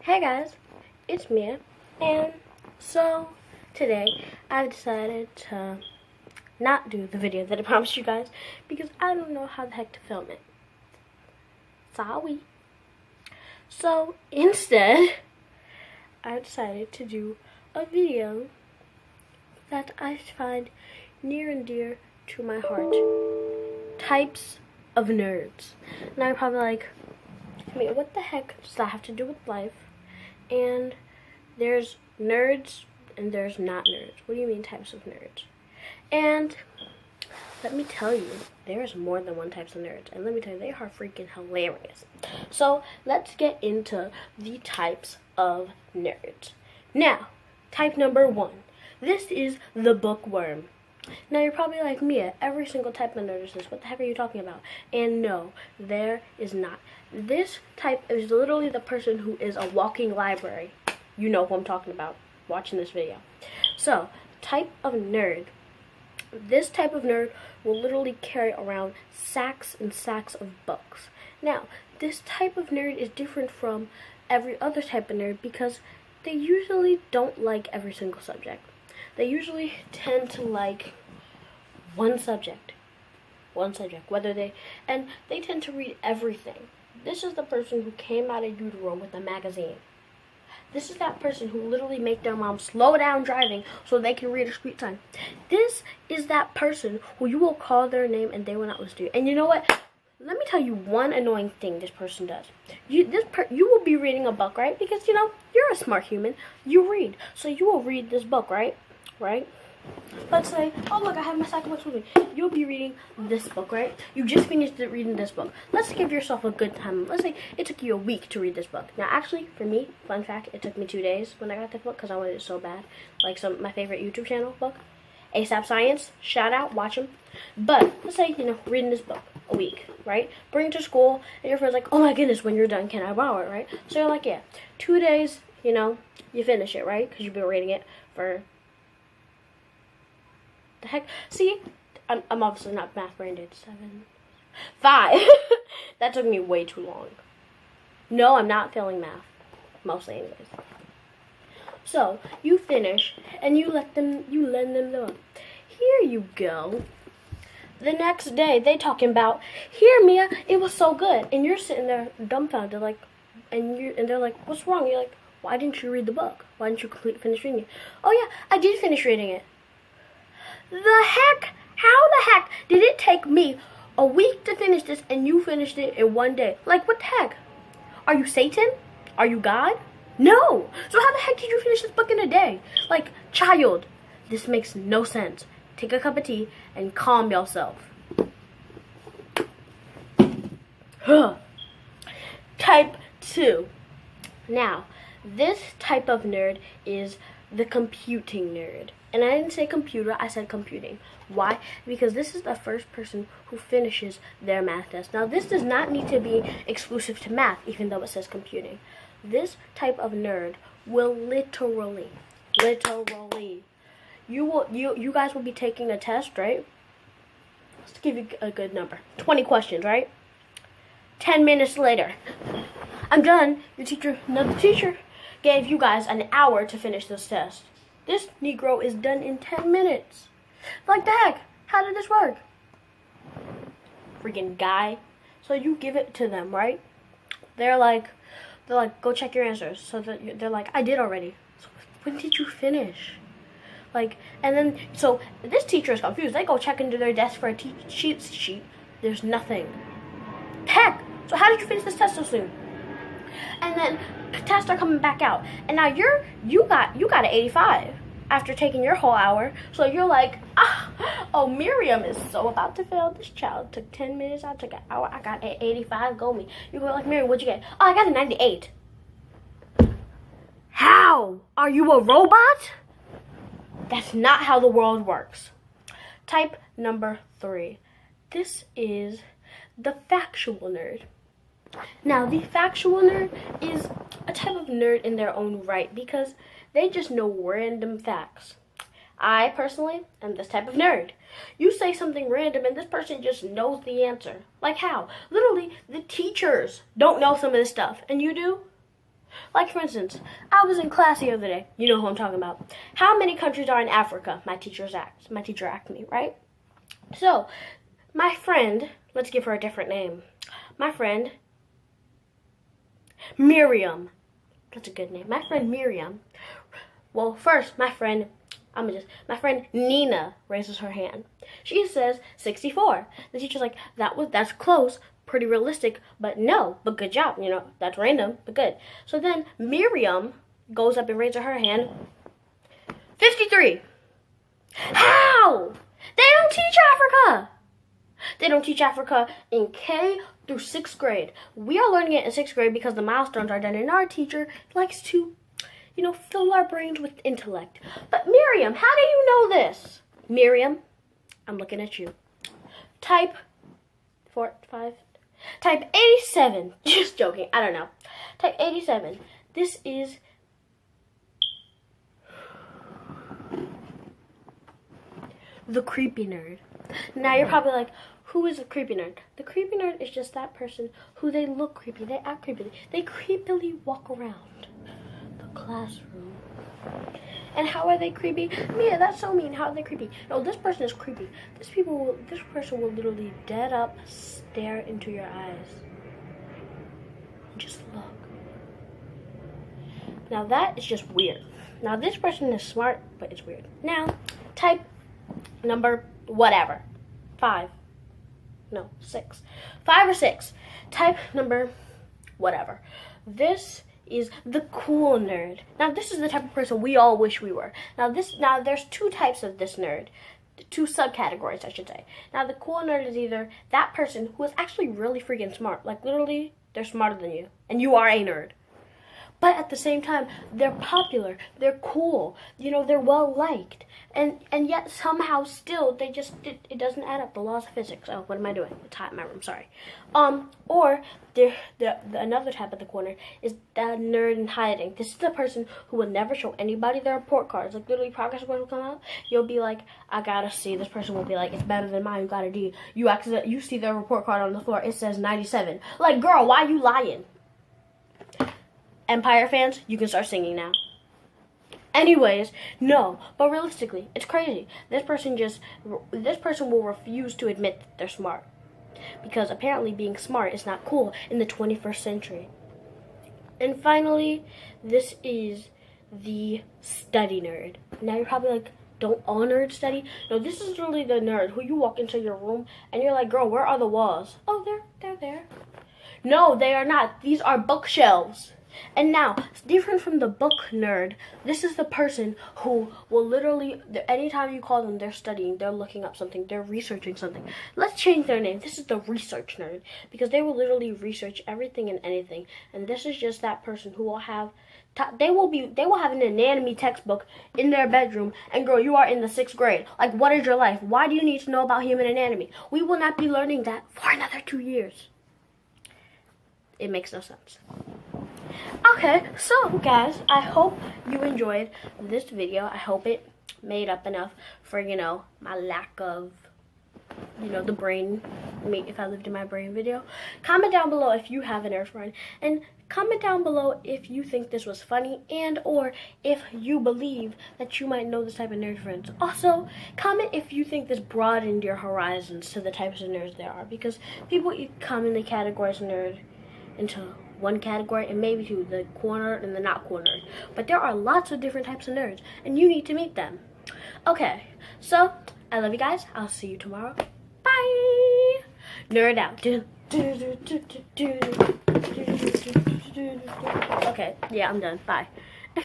Hey guys, it's Mia, and so today I've decided to not do the video that I promised you guys because I don't know how the heck to film it. Sorry. So instead, I decided to do a video that I find near and dear to my heart. Types of nerds. And I'm probably like, Mia, what the heck does that have to do with life? And there's nerds and there's not nerds. What do you mean types of nerds? And let me tell you, there's more than one types of nerds. And let me tell you, they are freaking hilarious. So let's get into the types of nerds. Now, type number 1. This is the bookworm. Now you're probably like, Mia, every single type of nerd is this. What the heck are you talking about? And no, there is not. This type is literally the person who is a walking library. You know who I'm talking about watching this video. So, type of nerd. This type of nerd will literally carry around sacks and sacks of books. Now, this type of nerd is different from every other type of nerd because they usually don't like every single subject. They usually tend to like one subject, and they tend to read everything. This is the person who came out of utero with a magazine. This is that person who literally make their mom slow down driving so they can read a street sign. This is that person who you will call their name and they will not listen to you. And you know what? Let me tell you one annoying thing this person does. You will be reading a book, right? Because, you know, you're a smart human. You read. So you will read this book, right? Let's say, oh look, I have my stack of books with me. You'll be reading this book, right? You just finished reading this book. Let's give yourself a good time. Let's say it took you a week to read this book. Now, actually, for me, fun fact, it took me 2 days when I got this book because I wanted it so bad. Like my favorite YouTube channel book, ASAP Science. Shout out, watch them. But let's say, you know, reading this book a week, right? Bring it to school, and your friend's like, oh my goodness, when you're done, can I borrow it, right? So you're like, yeah, 2 days, you know, you finish it, right? Because you've been reading it for the heck? See, I'm obviously not math brained. 5. That took me way too long. No, I'm not failing math. Mostly anyways. So, you finish, and you lend them the book. Here you go. The next day, they talking about, here, Mia, it was so good. And you're sitting there dumbfounded, like, and they're like, what's wrong? You're like, why didn't you read the book? Why didn't you finish reading it? Oh yeah, I did finish reading it. The heck? How the heck did it take me a week to finish this and you finished it in 1 day? Like, what the heck? Are you Satan? Are you God? No. So how the heck did you finish this book in a day? Like, child, this makes no sense. Take a cup of tea and calm yourself. Type 2. Now, this type of nerd is the computing nerd. And I didn't say computer, I said computing. Why? Because this is the first person who finishes their math test. Now, this does not need to be exclusive to math, even though it says computing. This type of nerd will literally, you guys will be taking a test, right? Let's give you a good number. 20 questions, right? 10 minutes later, I'm done. Another teacher gave you guys an hour to finish this test. This Negro is done in 10 minutes. Like the heck? How did this work? Freaking guy. So you give it to them, right? They're like, go check your answers. So they're like, I did already. So when did you finish? Like, and then, so this teacher is confused. They go check into their desk for a cheat sheet. There's nothing. Heck! So how did you finish this test so soon? And then tests are coming back out, and now you got an 85 after taking your whole hour. So you're like, oh, Miriam is so about to fail. This child took 10 minutes. I took an hour. I got an 85. Go me. You go like, Miriam, what'd you get? Oh, I got a 98. How? Are you a robot? That's not how the world works. Type number 3. This is the factual nerd. Now, the factual nerd is a type of nerd in their own right because they just know random facts. I, personally, am this type of nerd. You say something random and this person just knows the answer. Like how? Literally, the teachers don't know some of this stuff. And you do? Like, for instance, I was in class the other day. You know who I'm talking about. How many countries are in Africa? My teacher asked me, right? So, my friend, let's give her a different name. My friend, Miriam. That's a good name. My friend Miriam. Well, first, my friend Nina raises her hand. She says 64. The teacher's like, that's close, pretty realistic, but good job. You know, that's random, but good. So then Miriam goes up and raises her hand. 53. How? They don't teach Africa. They don't teach Africa in K through 6th grade. We are learning it in 6th grade because the milestones are done, and our teacher likes to, fill our brains with intellect. But Miriam, how do you know this? Miriam, I'm looking at you. Type 87. Just joking. I don't know. Type 87. This is the creepy nerd. Now you're probably like, who is a creepy nerd? The creepy nerd is just that person who they look creepy, they act creepy, they creepily walk around the classroom. And how are they creepy? Mia, that's so mean. How are they creepy? No, this person is creepy. This person will literally dead up stare into your eyes. And just look. Now that is just weird. Now this person is smart, but it's weird. Now, type number whatever. 5 or 6. Type number whatever. This is the cool nerd. Now this is the type of person we all wish we were. Now there's 2 types of this nerd. 2 subcategories, I should say. Now the cool nerd is either that person who is actually really freaking smart. Like literally, they're smarter than you. And you are a nerd. But at the same time, they're popular, they're cool, they're well liked, and yet somehow still it doesn't add up. The laws of physics. Oh, what am I doing? It's hot in my room. Sorry. Or another type of the corner is that nerd in hiding. This is the person who will never show anybody their report cards. Like literally, progress reports will come out. You'll be like, I gotta see. This person will be like, it's better than mine. You got a D. You see their report card on the floor. It says 97. Like, girl, why are you lying? Empire fans, you can start singing now. Anyways, no, but realistically, it's crazy. This person will refuse to admit that they're smart. Because apparently being smart is not cool in the 21st century. And finally, this is the study nerd. Now you're probably like, don't all nerds study? No, this is really the nerd who you walk into your room and you're like, girl, where are the walls? Oh, they're there. No, they are not. These are bookshelves. And now, different from the book nerd, this is the person who will literally, anytime you call them, they're studying, they're looking up something, they're researching something. Let's change their name. This is the research nerd, because they will literally research everything and anything. And this is just that person who will have, they will have an anatomy textbook in their bedroom, and girl, you are in the 6th grade. Like, what is your life? Why do you need to know about human anatomy? We will not be learning that for another 2 years. It makes no sense. Okay, so guys, I hope you enjoyed this video. I hope it made up enough for, my lack of, the brain, if I lived in my brain video. Comment down below if you have a nerd friend, and comment down below if you think this was funny, and or if you believe that you might know this type of nerd friends. Also, comment if you think this broadened your horizons to the types of nerds there are, because people commonly categorize nerd into one category and maybe 2, the cool nerd and the not cool nerd. But there are lots of different types of nerds, and you need to meet them. Okay, so I love you guys. I'll see you tomorrow. Bye. Nerd out. Okay, yeah, I'm done. Bye.